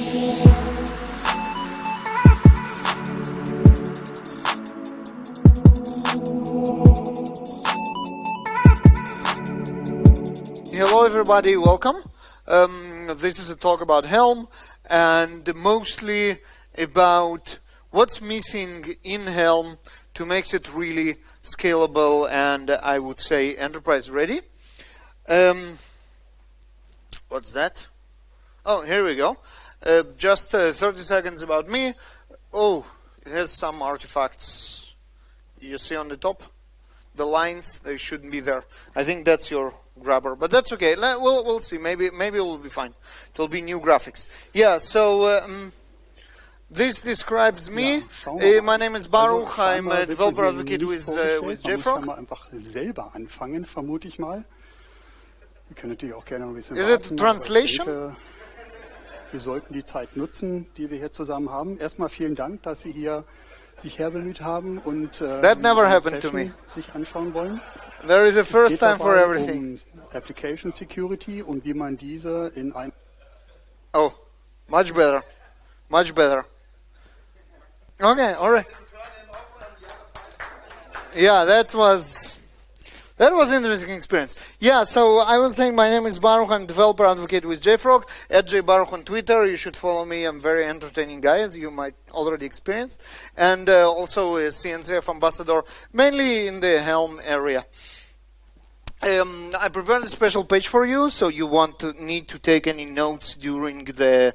Hello everybody, welcome. This is a talk about Helm and mostly about what's missing in Helm to make it really scalable and I would say enterprise ready. What's that? Oh, here we go. Just 30 seconds about me. Oh, it has some artifacts. You see on the top? The lines, they shouldn't be there. I think that's your grabber, but that's okay. We'll see. Maybe it will be fine. It will be new graphics. Yeah. So this describes me. My name is Baruch. I'm a developer advocate with JFrog. Is it translation? Wir sollten die Zeit nutzen, die wir hier zusammen haben. Erstmal vielen Dank, dass Sie hier sich herbemüht haben und That never happened to me. sich anschauen wollen. There is a first time for everything. Application Security und wie man diese in ein... Oh, much better. Much better. Okay, all right. Yeah, that was an interesting experience. Yeah, so I was saying my name is Baruch. I'm developer advocate with JFrog. @jbaruch on Twitter. You should follow me. I'm a very entertaining guy, as you might already experience. And also a CNCF ambassador, mainly in the Helm area. I prepared a special page for you, so you need to take any notes during the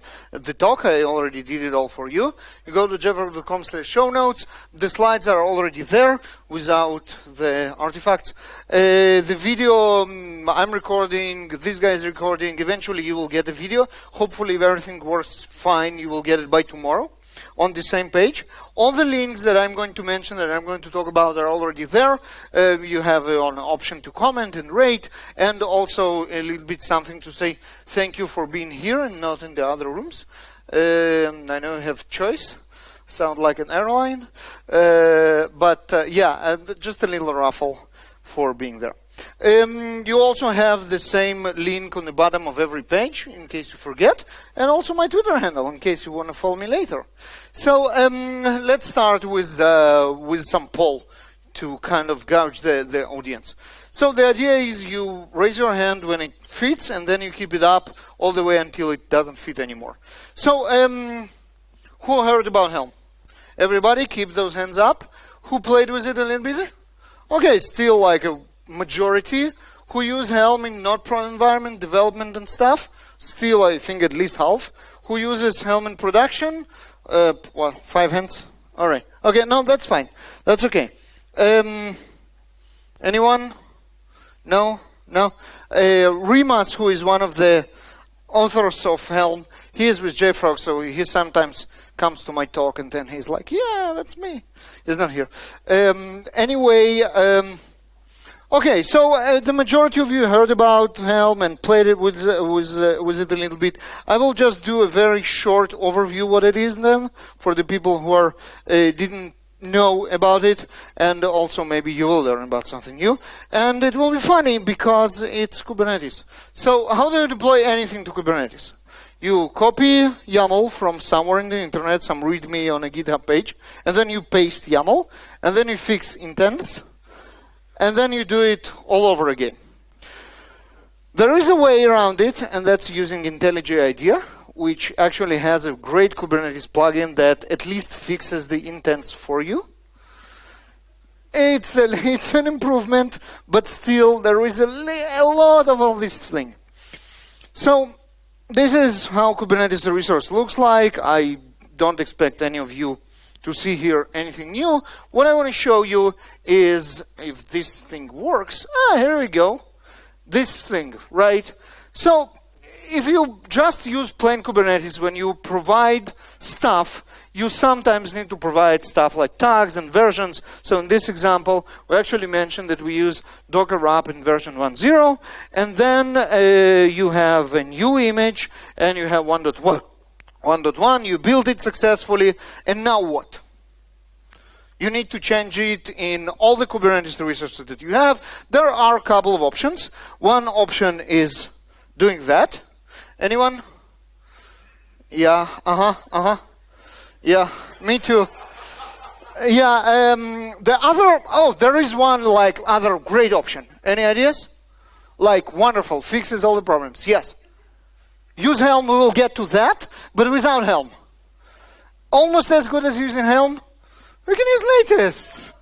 talk. I already did it all for you. You go to jfrog.com/show notes. The slides are already there without the artifacts. The video I'm recording, this guy is recording. Eventually you will get a video. Hopefully if everything works fine, you will get it by tomorrow on the same page. All the links that I'm going to mention, that I'm going to talk about, are already there. You have an option to comment and rate, and also a little bit something to say thank you for being here and not in the other rooms. I know you have choice. Sound like an airline. Yeah, just a little raffle for being there. You also have the same link on the bottom of every page in case you forget, and also my Twitter handle in case you want to follow me later. So let's start with some poll to kind of gauge the audience. So the idea is you raise your hand when it fits, and then you keep it up all the way until it doesn't fit anymore. So who heard about Helm? Everybody, keep those hands up. Who played with it a little bit? Okay, still like a majority. Who use Helm in not prod environment, development and stuff? Still, I think at least half. Who uses Helm in production? 5 hands? All right. Okay, no, that's fine. That's okay. Anyone? No? No? Rimas, who is one of the authors of Helm, he is with JFrog, so he sometimes comes to my talk and then he's like, yeah, that's me. He's not here. Anyway, okay, so the majority of you heard about Helm and played it with it a little bit. I will just do a very short overview what it is then for the people who are didn't know about it, and also maybe you will learn about something new. And it will be funny because it's Kubernetes. So how do you deploy anything to Kubernetes? You copy YAML from somewhere in the internet, some README on a GitHub page, and then you paste YAML, and then you fix intents, and then you do it all over again. There is a way around it, and that's using IntelliJ IDEA, which actually has a great Kubernetes plugin that at least fixes the intents for you. It's an improvement, but still there is a lot of all this thing. So this is how Kubernetes resource looks like. I don't expect any of you to see here anything new. What I want to show you is if this thing works. Here we go. This thing, right? So if you just use plain Kubernetes, when you provide stuff, you sometimes need to provide stuff like tags and versions. So in this example, we actually mentioned that we use Docker wrap in version 1.0, and then you have a new image, and you have 1.1, you built it successfully, and now what? You need to change it in all the Kubernetes resources that you have. There are a couple of options. One option is doing that. Anyone? Yeah, yeah, me too. Yeah, the other, there is one like other great option. Any ideas? Like, wonderful, fixes all the problems. Yes. Use Helm, we will get to that, but without Helm. Almost as good as using Helm. We can use latest.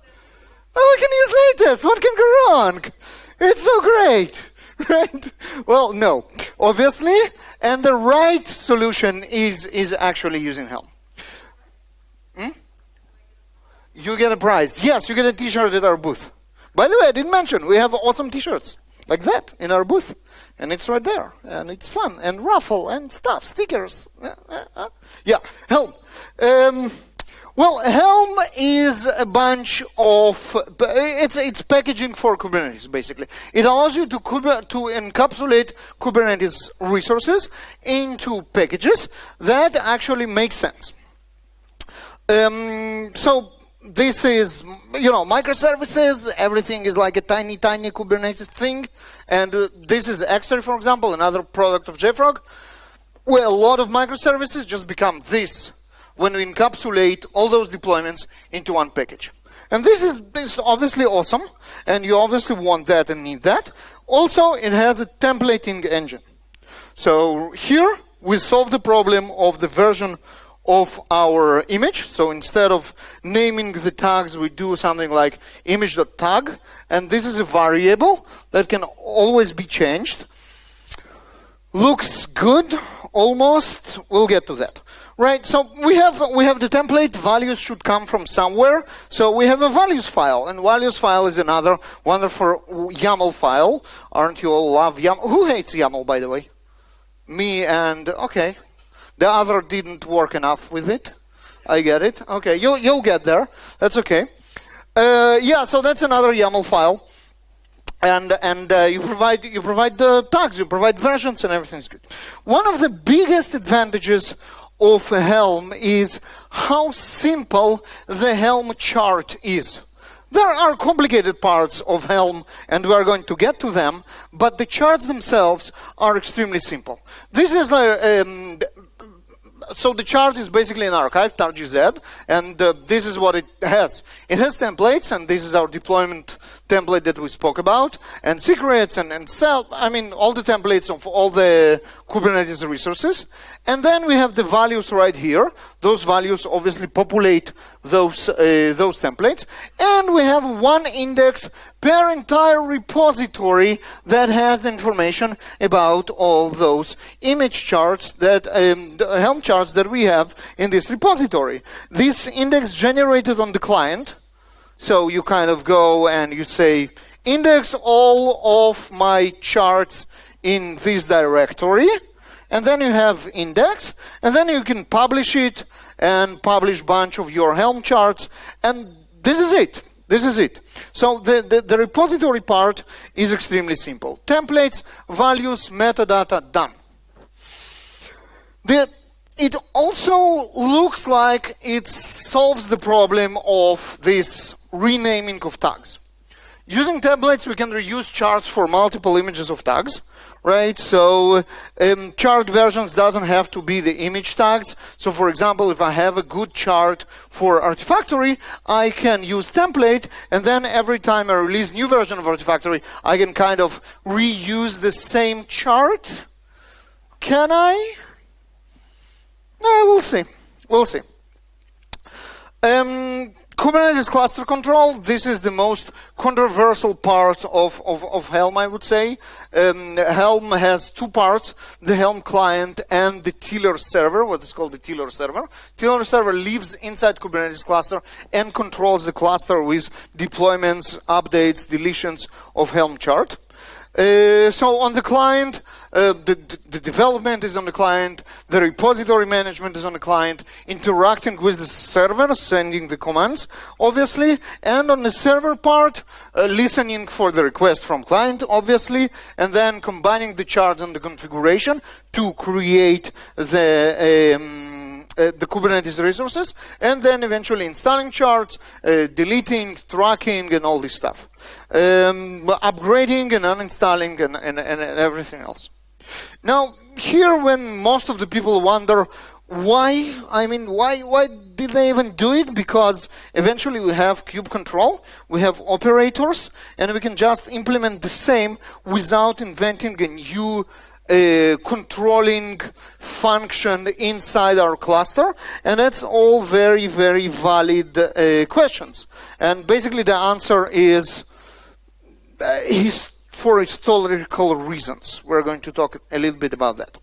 Oh, we can use latest. What can go wrong? It's so great. Right? Well, no. Obviously, and the right solution is actually using Helm. You get a prize. Yes, you get a t-shirt at our booth. By the way, I didn't mention, we have awesome t-shirts like that in our booth. And it's right there. And it's fun. And raffle and stuff, stickers. Yeah, Helm. Well, Helm is a bunch of, it's packaging for Kubernetes, basically. It allows you to encapsulate Kubernetes resources into packages that actually make sense. So this is, microservices, everything is like a tiny, tiny Kubernetes thing. And this is X-Ray, for example, another product of JFrog, where a lot of microservices just become this when we encapsulate all those deployments into one package. And this is obviously awesome, and you obviously want that and need that. Also, it has a templating engine. So here, we solve the problem of the version of our image. So instead of naming the tags, we do something like image.tag, and this is a variable that can always be changed. Looks good, almost. We'll get to that. Right, so we have the template. Values should come from somewhere. So we have a values file, and values file is another wonderful YAML file. Aren't you all love YAML? Who hates YAML, by the way? Me and, okay. The other didn't work enough with it. I get it. Okay, you'll get there. That's okay. Yeah, so that's another YAML file. And you provide the tags, you provide versions, and everything's good. One of the biggest advantages of Helm is how simple the Helm chart is. There are complicated parts of Helm, and we are going to get to them, but the charts themselves are extremely simple. This is so the chart is basically an archive, tar.gz, and this is what it has. It has templates, and this is our deployment template that we spoke about, and secrets, and all the templates of all the Kubernetes resources. And then we have the values right here. Those values obviously populate those templates. And we have one index per entire repository that has information about all those image charts, that Helm charts that we have in this repository. This index generated on the client. So you kind of go and you say, index all of my charts in this directory. And then you have index, and then you can publish it and publish a bunch of your Helm charts, and this is it. This is it. So the repository part is extremely simple. Templates, values, metadata, done. It also looks like it solves the problem of this renaming of tags. Using templates, we can reuse charts for multiple images of tags. Right, so chart versions doesn't have to be the image tags. So for example, if I have a good chart for Artifactory, I can use template, and then every time I release new version of Artifactory, I can kind of reuse the same chart. Can I? No, we'll see. We'll see. Kubernetes cluster control, this is the most controversial part of Helm, I would say. Helm has two parts, the Helm client and the Tiller server, what is called the Tiller server. Tiller server lives inside Kubernetes cluster and controls the cluster with deployments, updates, deletions of Helm chart. So on the client, the development is on the client, the repository management is on the client, interacting with the server, sending the commands, obviously, and on the server part, listening for the request from client, obviously, and then combining the charts and the configuration to create the Kubernetes resources, and then eventually installing charts, deleting, tracking, and all this stuff. Upgrading and uninstalling and everything else. Now, here when most of the people wonder, Why? I mean, why did they even do it? Because eventually we have kube control, we have operators, and we can just implement the same without inventing a new controlling function inside our cluster. And that's all very, very valid questions. And basically the answer is for historical reasons. We're going to talk a little bit about that.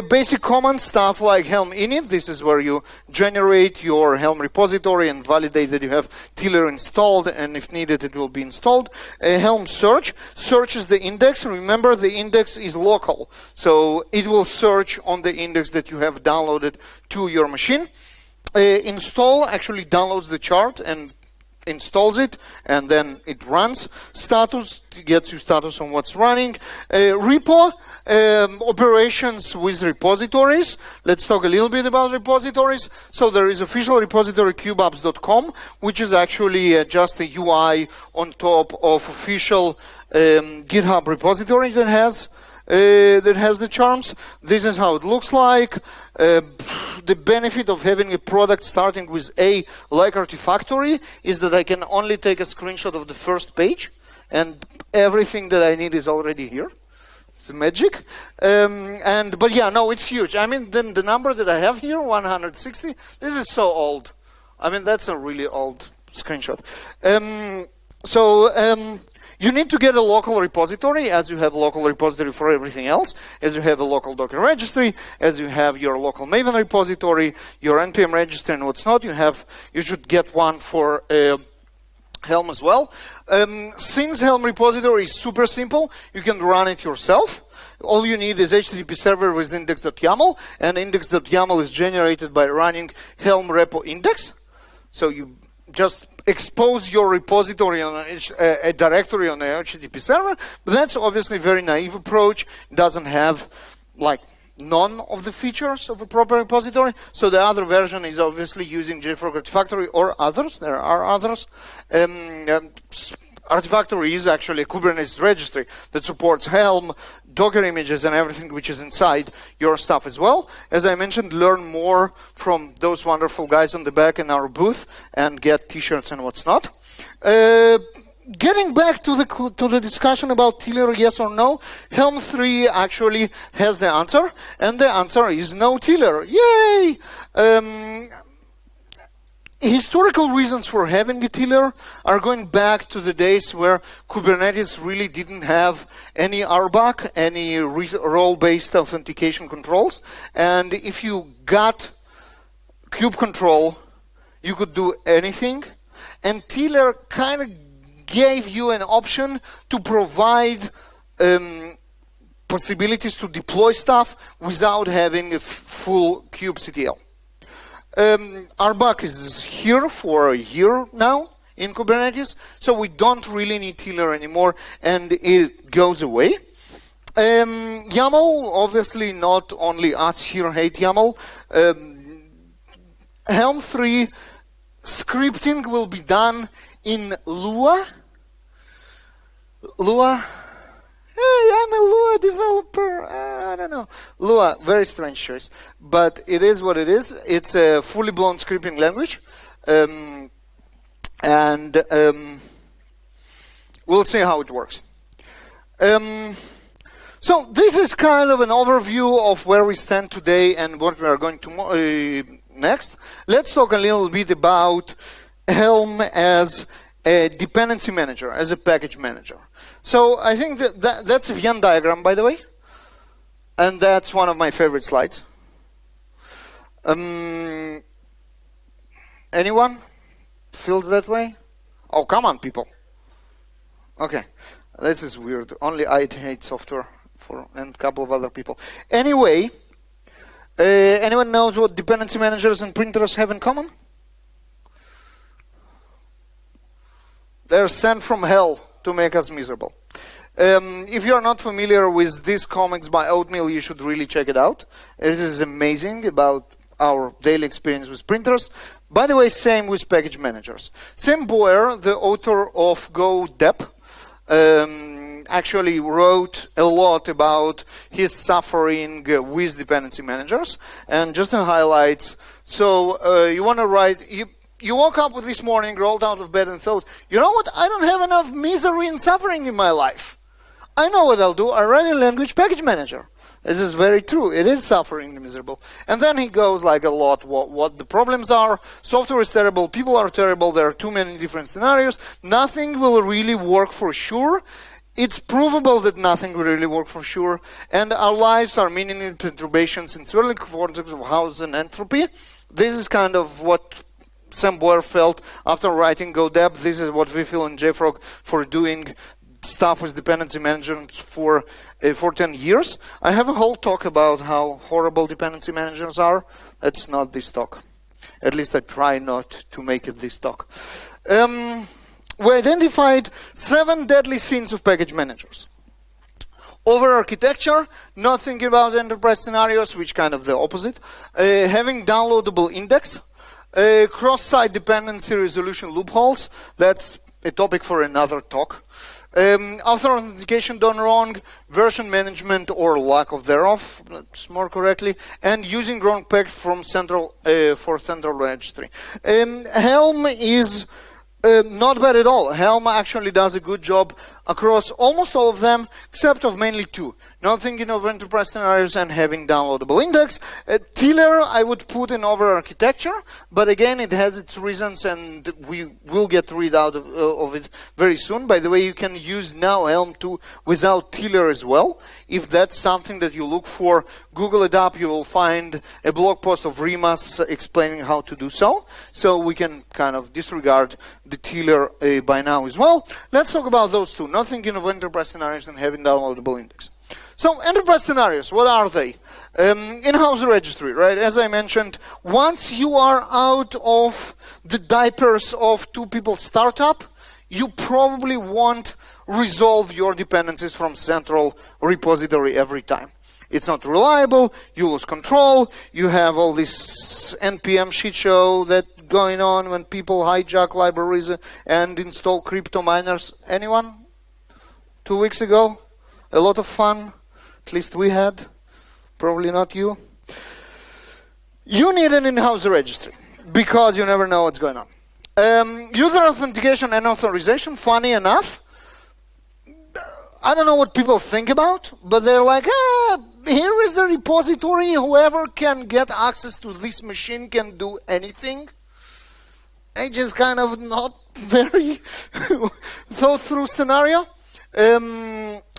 Basic common stuff like Helm init. This is where you generate your Helm repository and validate that you have tiller installed, and if needed it will be installed. Helm search. Search is the index. Remember, the index is local, so it will search on the index that you have downloaded to your machine. Install actually downloads the chart and installs it, and then it runs. Status gets you status on what's running. Repo. Operations with repositories. Let's talk a little bit about repositories. So there is official repository kubeapps.com, which is actually just a UI on top of official GitHub repository that has the charms. This is how it looks like. The benefit of having a product starting with A like Artifactory is that I can only take a screenshot of the first page, and everything that I need is already here. It's magic. But yeah, no, it's huge. I mean, then the number that I have here, 160, this is so old. I mean, that's a really old screenshot. You need to get a local repository, as you have a local repository for everything else, as you have a local Docker registry, as you have your local Maven repository, your NPM register and what's not. You should get one for Helm as well. Since Helm repository is super simple, you can run it yourself. All you need is HTTP server with index.yaml, and index.yaml is generated by running Helm repo index. So you just expose your repository on a directory on the HTTP server, but that's obviously a very naive approach. It doesn't have like none of the features of a proper repository. So the other version is obviously using JFrog Artifactory or others. There are others. Artifactory is actually a Kubernetes registry that supports Helm, Docker images, and everything which is inside your stuff as well. As I mentioned, learn more from those wonderful guys on the back in our booth and get t-shirts and what's not. Getting back to the discussion about tiller, yes or no, Helm 3 actually has the answer, and the answer is no tiller. Yay! Historical reasons for having a tiller are going back to the days where Kubernetes really didn't have any RBAC, any role-based authentication controls, and if you got kube control, you could do anything, and tiller kind of gave you an option to provide possibilities to deploy stuff without having a full kubectl. RBAC is here for a year now in Kubernetes, so we don't really need tiller anymore, and it goes away. YAML, obviously not only us here hate YAML. Helm 3 scripting will be done in Lua. Lua? Hey, I'm a Lua developer. I don't know. Lua, very strange choice. But it is what it is. It's a fully blown scripting language. We'll see how it works. So this is kind of an overview of where we stand today and what we are going to next. Let's talk a little bit about Helm as a dependency manager, as a package manager. So I think that's a Venn diagram, by the way, and that's one of my favorite slides. Anyone feels that way? Oh, come on, people. Okay, this is weird. Only I hate software and a couple of other people. Anyway, anyone knows what dependency managers and printers have in common? They're sent from hell to make us miserable. If you are not familiar with these comics by Oatmeal, you should really check it out. This is amazing about our daily experience with printers. By the way, same with package managers. Sam Boyer, the author of Go Dep, actually wrote a lot about his suffering with dependency managers. And just the highlights. So you want to write, you woke up with this morning, rolled out of bed and thought, you know what, I don't have enough misery and suffering in my life. I know what I'll do, I'll write a language package manager. This is very true. It is suffering and miserable. And then he goes like a lot what the problems are. Software is terrible. People are terrible. There are too many different scenarios. Nothing will really work for sure. It's provable that nothing will really work for sure. And our lives are meaningless perturbations in swirling vortex of chaos and entropy. This is kind of what Sam Boyer felt after writing GoDeb. This is what we feel in JFrog for doing stuff with dependency management for 10 years. I have a whole talk about how horrible dependency managers are. That's not this talk. At least I try not to make it this talk. We identified 7 deadly sins of package managers. Over-architecture, not thinking about enterprise scenarios, which kind of the opposite. Having downloadable index. Cross-site dependency resolution loopholes. That's a topic for another talk. Authentication done wrong, version management or lack of thereof, that's more correctly, and using wrong pack from central for central registry. Helm is not bad at all. Helm actually does a good job across almost all of them, except of mainly 2. Not thinking of enterprise scenarios and having downloadable index. Tiller I would put in over architecture, but again it has its reasons and we will get rid out of it very soon. By the way, you can use now Helm 2 without Tiller as well. If that's something that you look for, Google it up, you will find a blog post of Rimas explaining how to do so. So we can kind of disregard the Tiller by now as well. Let's talk about those 2. Not thinking of enterprise scenarios and having downloadable index. So enterprise scenarios, what are they? In-house registry, right? As I mentioned, once you are out of the diapers of 2-people startup, you probably won't resolve your dependencies from central repository every time. It's not reliable, you lose control, you have all this NPM shit show that going on when people hijack libraries and install crypto miners. Anyone? 2 weeks ago? A lot of fun. At least we had. Probably not you. You need an in-house registry because you never know what's going on. User authentication and authorization, funny enough, I don't know what people think about, but they're like, here is a repository, whoever can get access to this machine can do anything. It's just kind of not very thought through scenario.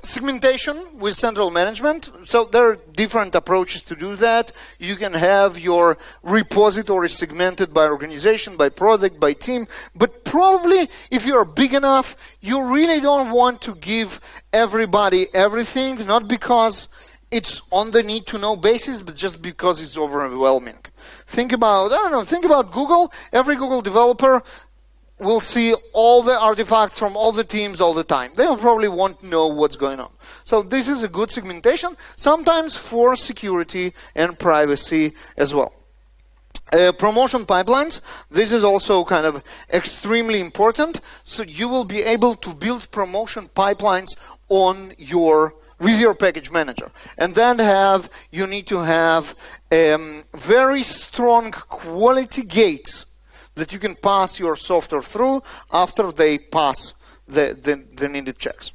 Segmentation with central management. So there are different approaches to do that. You can have your repository segmented by organization, by product, by team. But probably if you're big enough, you really don't want to give everybody everything, not because it's on the need to know basis, but just because it's overwhelming. Think about, think about Google. Every Google developer will see all the artifacts from all the teams all the time. They probably won't know what's going on. So this is a good segmentation, sometimes for security and privacy as well. Promotion pipelines, this is also kind of extremely important. So you will be able to build promotion pipelines on with your package manager. And then you need to have very strong quality gates that you can pass your software through after they pass the needed checks.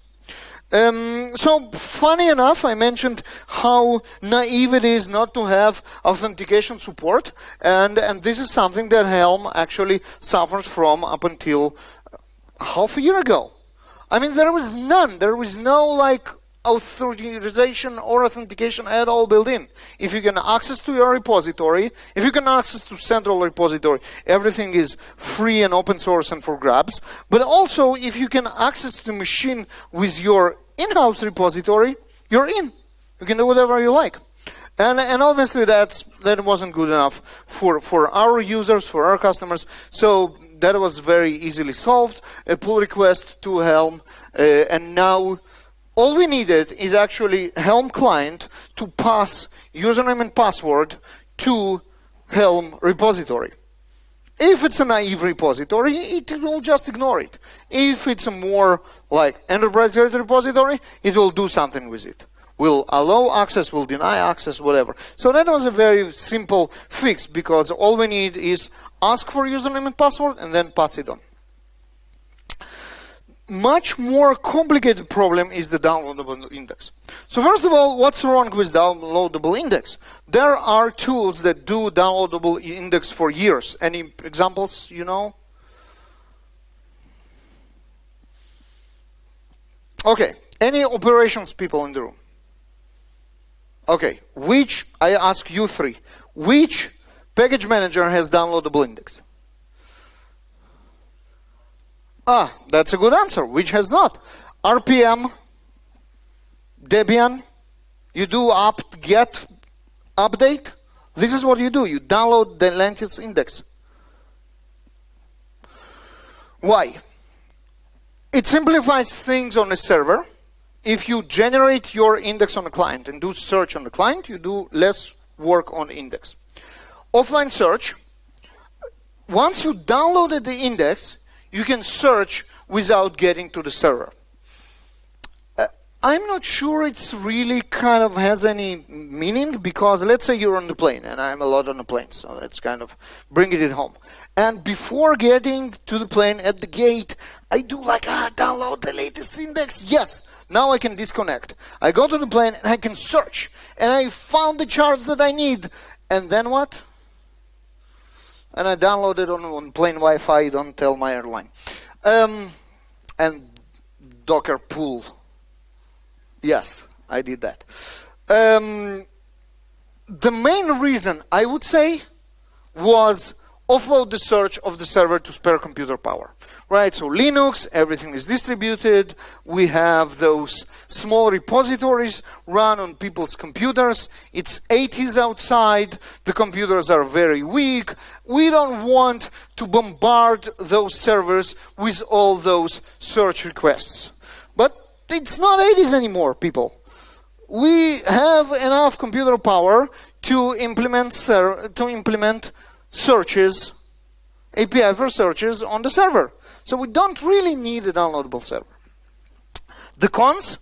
So funny enough, I mentioned how naive it is not to have authentication support, and this is something that Helm actually suffers from up until half a year ago. I mean, there was none. There was no authorization or authentication at all built in. If you can access to your repository, if you can access to central repository, everything is free and open source and for grabs. But also, if you can access the machine with your in-house repository, you're in. You can do whatever you like. And obviously that wasn't good enough for our users, for our customers. So that was very easily solved. A pull request to Helm, and now all we needed is actually Helm client to pass username and password to Helm repository. If it's a naive repository, it will just ignore it. If it's a more like enterprise-grade repository, it will do something with it. Will allow access, will deny access, whatever. So that was a very simple fix, because all we need is ask for username and password and then pass it on. Much more complicated problem is the downloadable index. So first of all, what's wrong with downloadable index? There are tools that do downloadable index for years. Any examples, you know? Okay, any operations people in the room? Okay, I ask you three, which package manager has downloadable index? Ah, that's a good answer. Which has not? RPM, Debian, you do apt get update. This is what you do. You download the latest index. Why? It simplifies things on a server. If you generate your index on a client and do search on the client, you do less work on index. Offline search, once you downloaded the index, you can search without getting to the server. I'm not sure it's really kind of has any meaning, because let's say you're on the plane, and I'm a lot on the plane, so that's kind of bringing it home. And before getting to the plane at the gate, I do like, download the latest index. Yes, now I can disconnect. I go to the plane and I can search, and I found the charts that I need. And then what? And I download it on plain Wi-Fi, don't tell my airline. And Docker pull. Yes, I did that. The main reason, I would say, was offload the search of the server to spare computer power. Right, so Linux, everything is distributed. We have those small repositories run on people's computers. It's 80s outside. The computers are very weak. We don't want to bombard those servers with all those search requests. But it's not 80s anymore, people. We have enough computer power to implement searches, API for searches on the server. So we don't really need a downloadable server. The cons,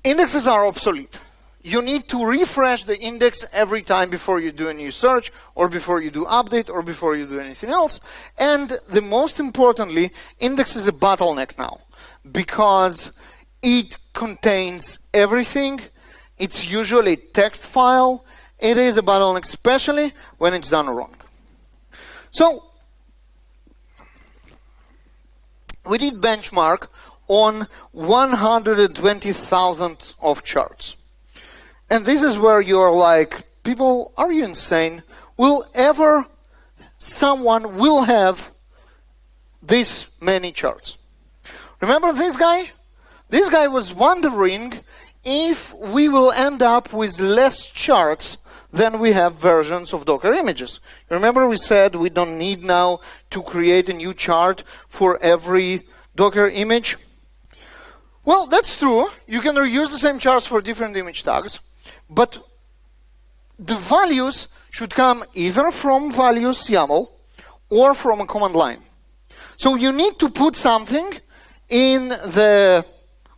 indexes are obsolete. You need to refresh the index every time before you do a new search, or before you do update, or before you do anything else. And the most importantly, index is a bottleneck now, because it contains everything. It's usually a text file. It is a bottleneck, especially when it's done wrong. So we did benchmark on 120,000 of charts. And this is where you're like, people, are you insane? Will ever someone will have this many charts? Remember this guy? This guy was wondering if we will end up with less charts than we have versions of Docker images. Remember we said we don't need now to create a new chart for every Docker image? Well, that's true. You can reuse the same charts for different image tags, but the values should come either from values YAML or from a command line. So you need to put something in the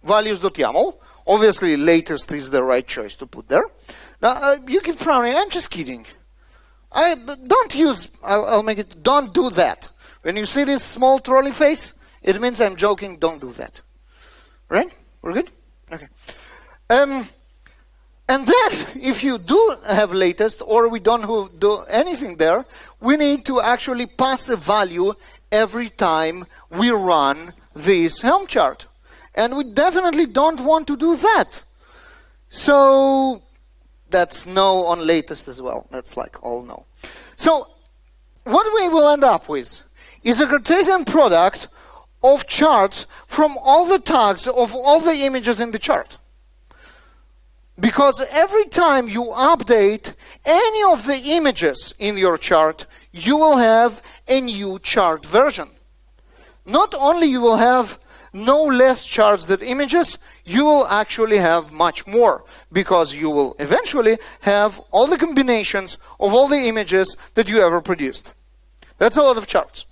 values.yaml. Obviously, latest is the right choice to put there. Now, you keep frowning. I'm just kidding. Don't use, I'll make it, don't do that. When you see this small trolley face, it means I'm joking. Don't do that. Right? We're good? Okay. And then, if you do have latest, or we don't do anything there, we need to actually pass a value every time we run this Helm chart. And we definitely don't want to do that. So that's no on latest as well. That's like all no. So what we will end up with is a Cartesian product of charts from all the tags of all the images in the chart. Because every time you update any of the images in your chart, you will have a new chart version. Not only you will have no less charts than images, you will actually have much more, because you will eventually have all the combinations of all the images that you ever produced. That's a lot of charts.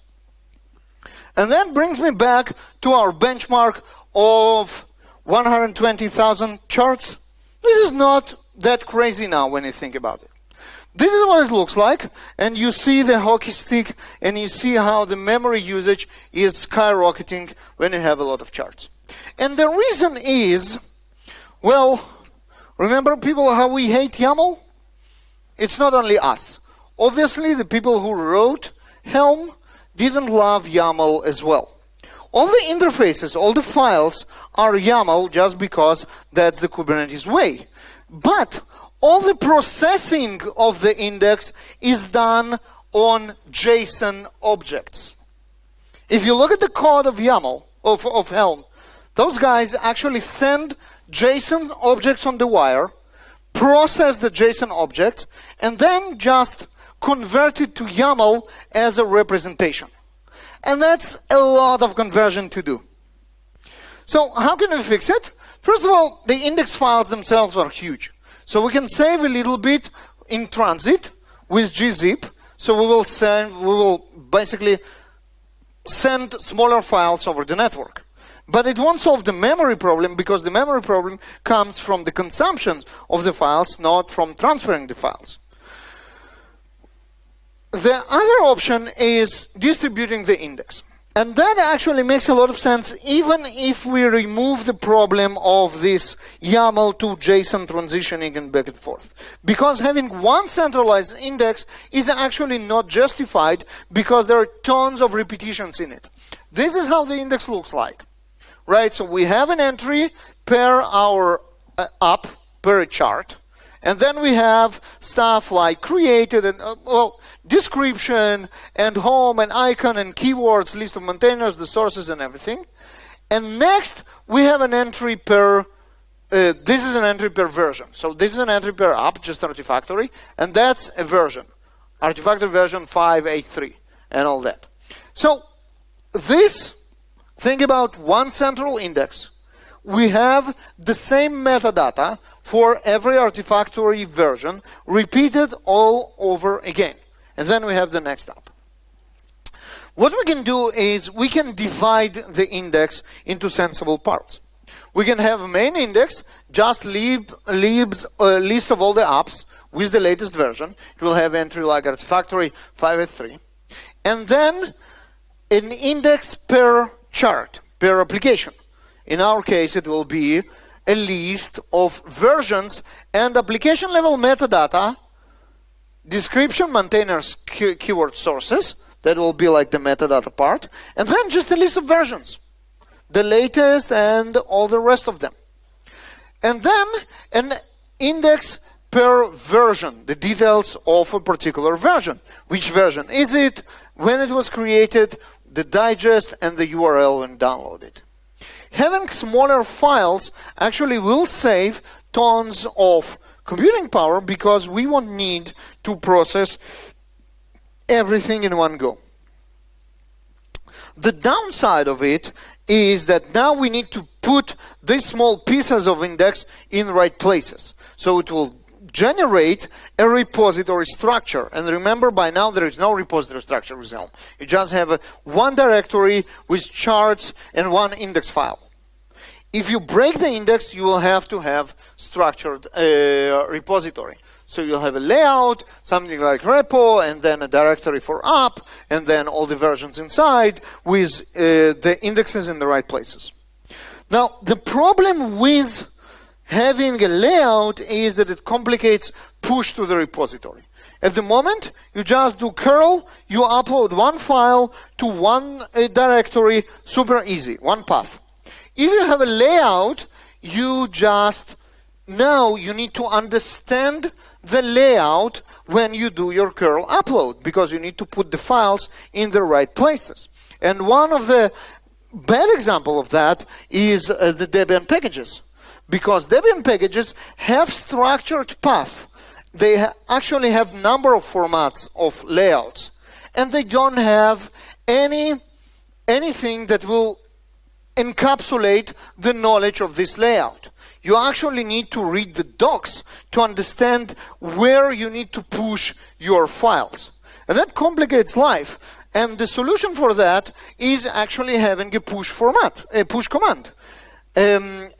And that brings me back to our benchmark of 120,000 charts. This is not that crazy now when you think about it. This is what it looks like, and you see the hockey stick, and you see how the memory usage is skyrocketing when you have a lot of charts. And the reason is, well, remember people how we hate YAML? It's not only us. Obviously, the people who wrote Helm didn't love YAML as well. All the interfaces, all the files are YAML just because that's the Kubernetes way. But all the processing of the index is done on JSON objects. If you look at the code of YAML, of Helm, those guys actually send JSON objects on the wire, process the JSON objects, and then just convert it to YAML as a representation. And that's a lot of conversion to do. So how can we fix it? First of all, the index files themselves are huge. So we can save a little bit in transit with gzip. So we will basically send smaller files over the network. But it won't solve the memory problem, because the memory problem comes from the consumption of the files, not from transferring the files. The other option is distributing the index. And that actually makes a lot of sense, even if we remove the problem of this YAML to JSON transitioning and back and forth. Because having one centralized index is actually not justified, because there are tons of repetitions in it. This is how the index looks like. Right, so we have an entry per our app, per a chart. And then we have stuff like created and, description and home and icon and keywords, list of maintainers, the sources and everything. And next, we have an entry per, this is an entry per version. So this is an entry per app, just Artifactory, and that's a version. Artifactory version 5.8.3 and all that. So this, think about one central index. We have the same metadata for every Artifactory version repeated all over again. And then we have the next app. What we can do is we can divide the index into sensible parts. We can have a main index, just leaves a list of all the apps with the latest version. It will have entry like Artifactory 5.3. And then an index per chart, per application. In our case, it will be a list of versions and application level metadata, description, maintainers, keyword sources. That will be like the metadata part. And then just a list of versions, the latest and all the rest of them. And then an index per version, the details of a particular version. Which version is it, when it was created, the digest and the URL when downloaded. Having smaller files actually will save tons of computing power, because we won't need to process everything in one go. The downside of it is that now we need to put these small pieces of index in the right places. So it will generate a repository structure. And remember, by now there is no repository structure with Helm. You just have one directory with charts and one index file. If you break the index, you will have to have structured repository. So you'll have a layout, something like repo, and then a directory for app, and then all the versions inside with the indexes in the right places. Now, the problem with having a layout is that it complicates push to the repository. At the moment, you just do curl, you upload one file to one directory, super easy, one path. If you have a layout, now you need to understand the layout when you do your curl upload, because you need to put the files in the right places. And one of the bad example of that is the Debian packages, because Debian packages have structured path. They actually have number of formats of layouts, and they don't have anything that will encapsulate the knowledge of this layout. You actually need to read the docs to understand where you need to push your files. And that complicates life. And the solution for that is actually having a push format, a push command. Helm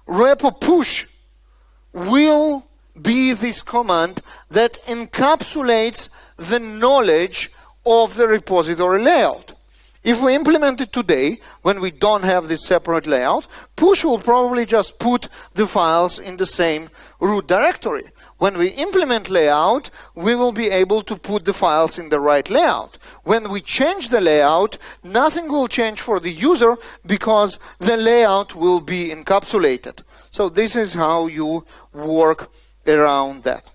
repo push will be this command that encapsulates the knowledge of the repository layout. If we implement it today, when we don't have this separate layout, push will probably just put the files in the same root directory. When we implement layout, we will be able to put the files in the right layout. When we change the layout, nothing will change for the user because the layout will be encapsulated. So this is how you work around that.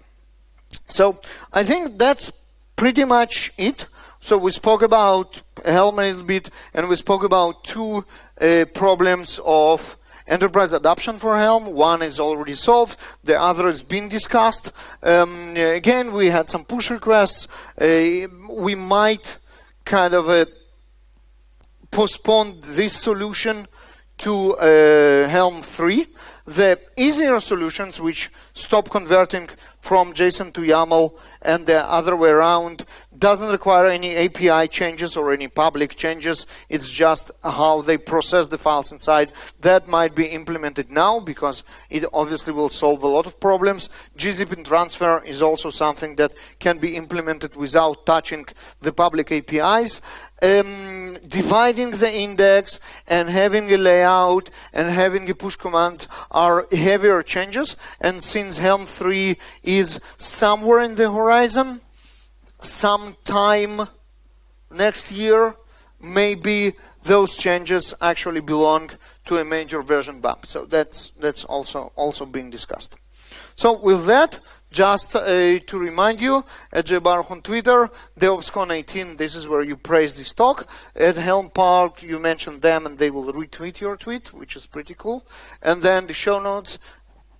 So I think that's pretty much it. So we spoke about Helm a little bit, and we spoke about two problems of enterprise adoption for Helm. One is already solved, the other has been discussed. Again, we had some push requests. We might kind of postpone this solution to Helm 3. The easier solutions, which stop converting from JSON to YAML and the other way around, doesn't require any API changes or any public changes. It's just how they process the files inside. That might be implemented now because it obviously will solve a lot of problems. gZip transfer is also something that can be implemented without touching the public APIs. Dividing the index and having a layout and having a push command are heavier changes, and since Helm 3 is somewhere in the horizon, sometime next year, maybe those changes actually belong to a major version bump. So that's also being discussed. So with that, just to remind you, at JBaruch on Twitter, DevOpsCon 18, this is where you praise this talk. At Helm Park, you mention them and they will retweet your tweet, which is pretty cool. And then the show notes,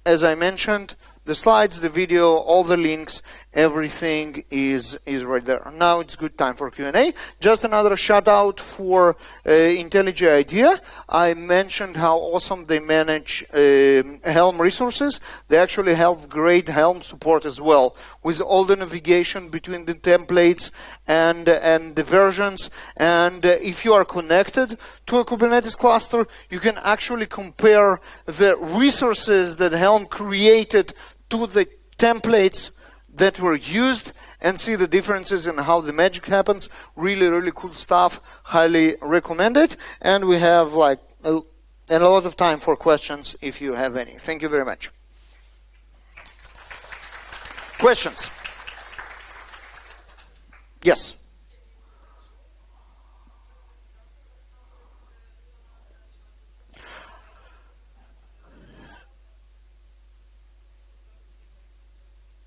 as I mentioned, the slides, the video, all the links, everything is right there. Now it's good time for Q&A. Just another shout out for IntelliJ IDEA. I mentioned how awesome they manage Helm resources. They actually have great Helm support as well, with all the navigation between the templates and the versions. And if you are connected to a Kubernetes cluster, you can actually compare the resources that Helm created to the templates that were used and see the differences in how the magic happens. Really, really cool stuff. Highly recommend it. And we have like a lot of time for questions if you have any. Thank you very much. Questions? Yes.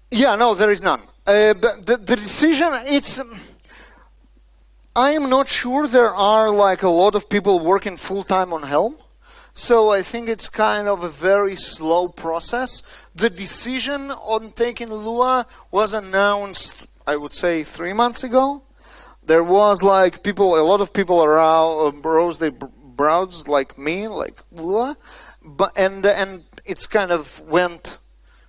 Yeah, no, there is none. The decision, I am not sure there are like a lot of people working full-time on Helm. So I think it's kind of a very slow process. The decision on taking Lua was announced, I would say, 3 months ago. There was like a lot of people around browsed like me, like Lua, and it's kind of went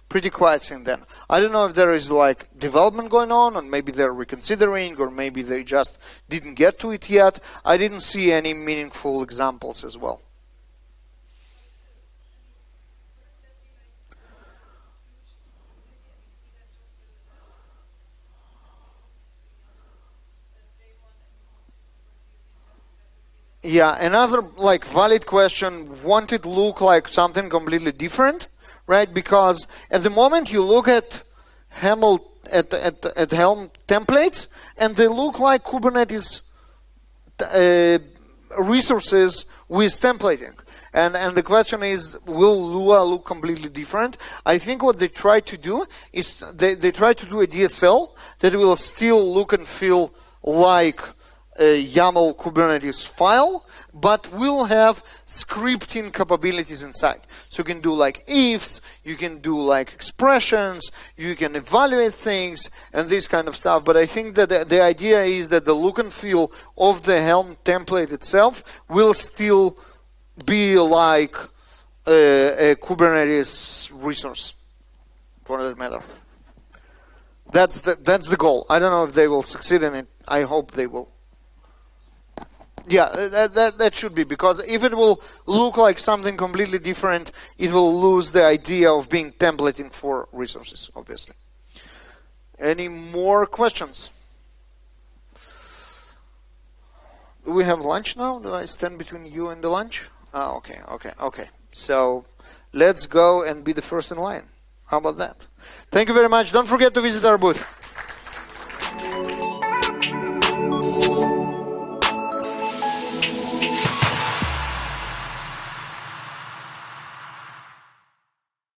pretty quiet since then. I don't know if there is like development going on, and maybe they're reconsidering, or maybe they just didn't get to it yet. I didn't see any meaningful examples as well. Yeah, another like valid question, won't it look like something completely different? Right, because at the moment you look at Helm templates, and they look like Kubernetes resources with templating. And the question is, will Lua look completely different? I think what they try to do is they try to do a DSL that will still look and feel like a YAML Kubernetes file, but will have scripting capabilities inside. So you can do like ifs, you can do like expressions, you can evaluate things and this kind of stuff. But I think that the idea is that the look and feel of the Helm template itself will still be like a Kubernetes resource, for that matter. That's the goal. I don't know if they will succeed in it. I hope they will. Yeah, that should be, because if it will look like something completely different, it will lose the idea of being templating for resources, obviously. Any more questions? Do we have lunch now? Do I stand between you and the lunch? Ah, okay. So let's go and be the first in line. How about that? Thank you very much. Don't forget to visit our booth.